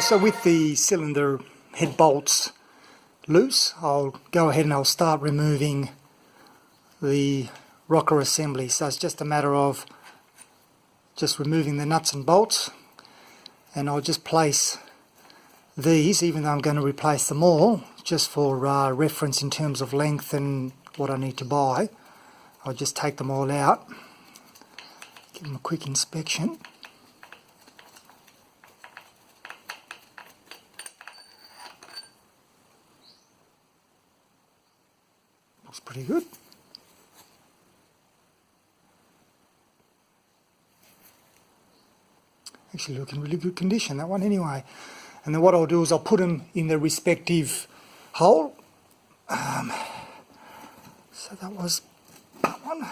So with the cylinder head bolts loose, I'll go ahead and I'll start removing the rocker assembly. So it's just a matter of just removing the nuts and bolts, and I'll just place these, even though I'm going to replace them all, just for reference in terms of length and what I need to buy. I'll just take them all out, give them a quick inspection. Looks pretty good. Actually look in really good condition, that one anyway. And then what I'll do is I'll put them in the respective hole. So that was that one.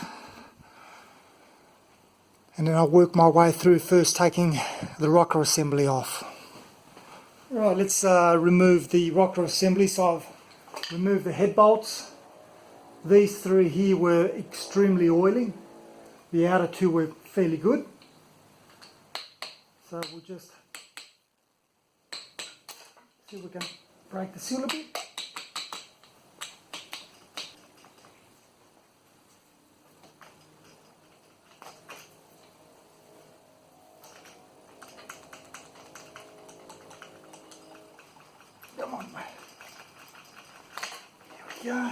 And then I'll work my way through, first taking the rocker assembly off. Right, let's remove the rocker assembly. So I've removed the head bolts. These three here were extremely oily. The outer two were fairly good. So we'll just see if we can break the seal a bit. Come on, mate. Here we go.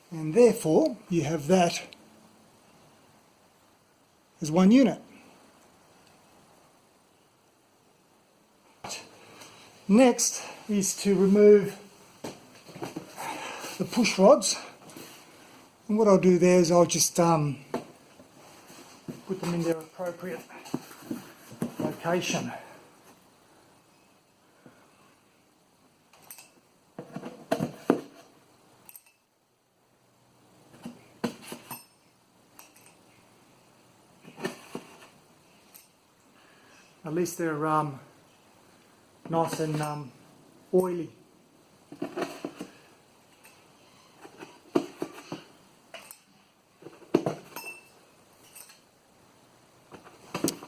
And therefore you have that as one unit. Next is to remove the push rods, and what I'll do there is I'll just put them in their appropriate location. At least they're nice and oily.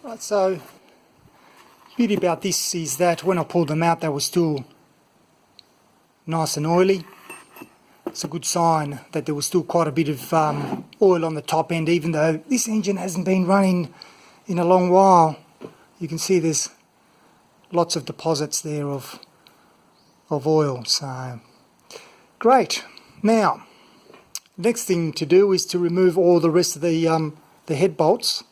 Right, so beauty about this is that when I pulled them out, they were still nice and oily. It's a good sign that there was still quite a bit of oil on the top end, even though this engine hasn't been running in a long while. You can see there's lots of deposits there of oil, so great. Now, next thing to do is to remove all the rest of the head bolts.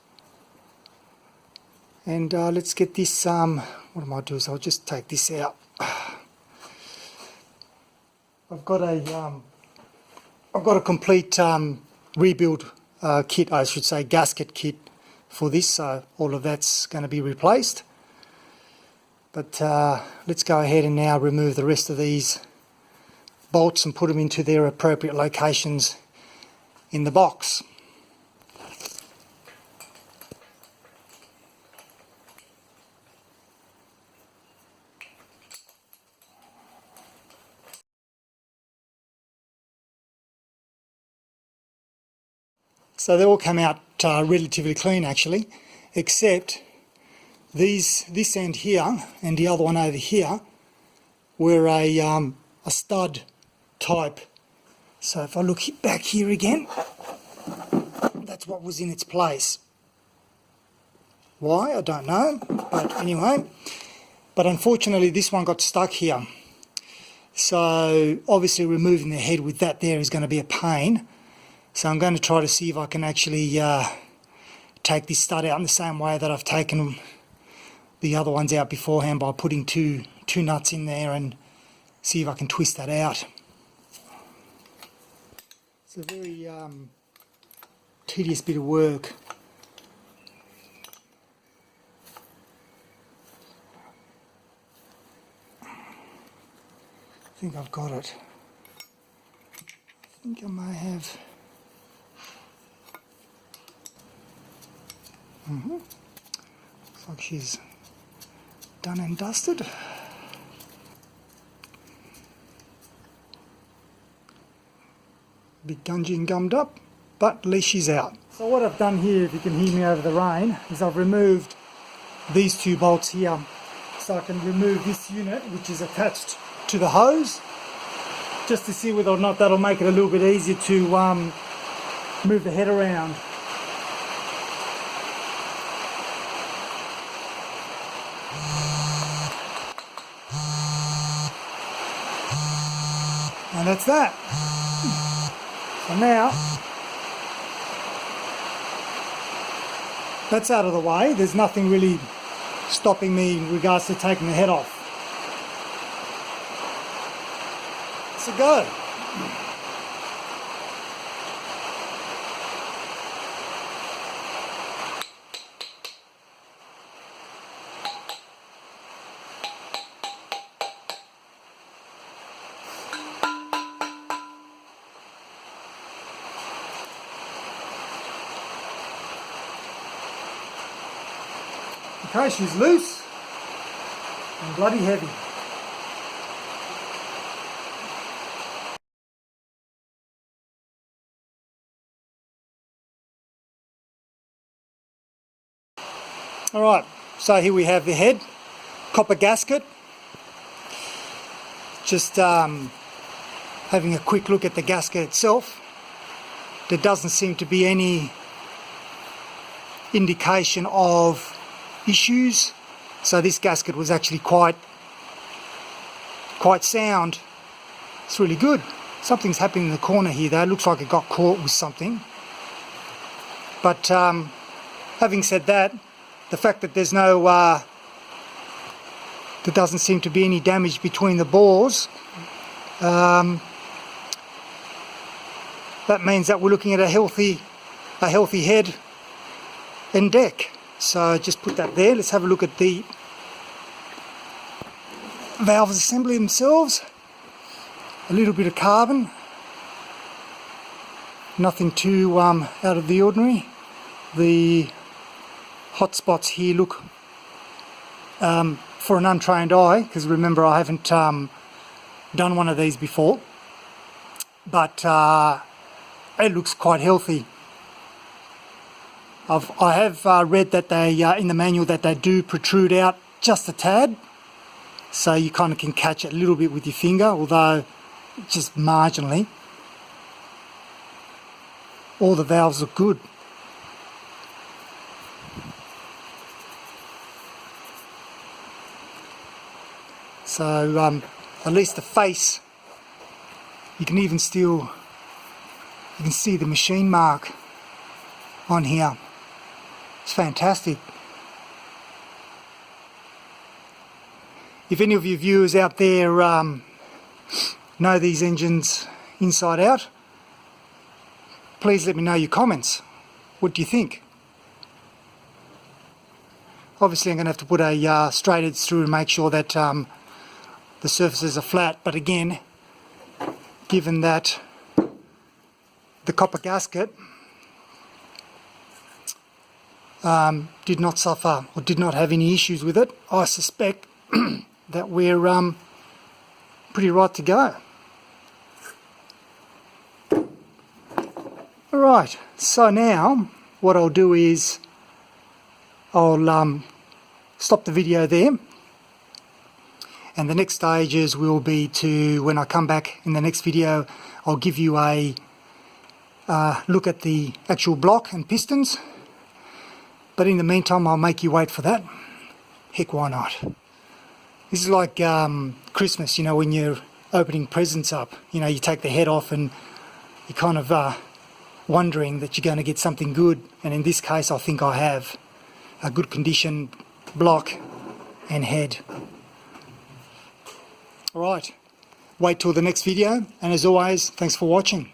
And let's get this, what I might do is I'll just take this out. I've got a complete rebuild kit, I should say gasket kit for this, so all of that's going to be replaced. But let's go ahead and now remove the rest of these bolts and put them into their appropriate locations in the box. So they all come out relatively clean actually, except this end here and the other one over here were a stud type. So if I look back here again, that's what was in its place. Why? I don't know, but anyway. But unfortunately this one got stuck here. So obviously removing the head with that there is going to be a pain. So I'm going to try to see if I can actually take this stud out in the same way that I've taken the other ones out beforehand, by putting two nuts in there, and see if I can twist that out. It's a very tedious bit of work. I think I've got it. I think I may have. Looks like she's done and dusted. bit gungy and gummed up, but at least she's out. So what I've done here, if you can hear me over the rain, is I've removed these two bolts here, so I can remove this unit which is attached to the hose, just to see whether or not that'll make it a little bit easier to move the head around. And that's that. So now that's out of the way. There's nothing really stopping me in regards to taking the head off. So go. Okay, she's loose and bloody heavy. Alright, so here we have the head, copper gasket. Just having a quick look at the gasket itself. There doesn't seem to be any indication of issues, so this gasket was actually quite sound. It's really good. Something's happening in the corner here though. It looks like it got caught with something, but having said that, the fact that there's no there doesn't seem to be any damage between the bores, that means that we're looking at a healthy head and deck. So just put that there. Let's have a look at the valves assembly themselves. A little bit of carbon, nothing too out of the ordinary. The hot spots here look, for an untrained eye, because remember I haven't done one of these before, but it looks quite healthy. I have read that they, in the manual, that they do protrude out just a tad, so you kind of can catch it a little bit with your finger, although just marginally. All the valves look good. So at least the face, you can even still, you can see the machine mark on here. It's fantastic. If any of you viewers out there know these engines inside out, please let me know your comments. What do you think? Obviously I'm going to have to put a straight edge through and make sure that the surfaces are flat, but again, given that the copper gasket did not suffer or did not have any issues with it, I suspect that we're pretty right to go. Alright, so now what I'll do is I'll stop the video there, and the next stages will be to, when I come back in the next video, I'll give you a look at the actual block and pistons. But in the meantime, I'll make you wait for that. Heck, why not? This is like Christmas, you know, when you're opening presents up. You know, you take the head off and you're kind of wondering that you're going to get something good. And in this case, I think I have a good condition block and head. Alright, wait till the next video. And as always, thanks for watching.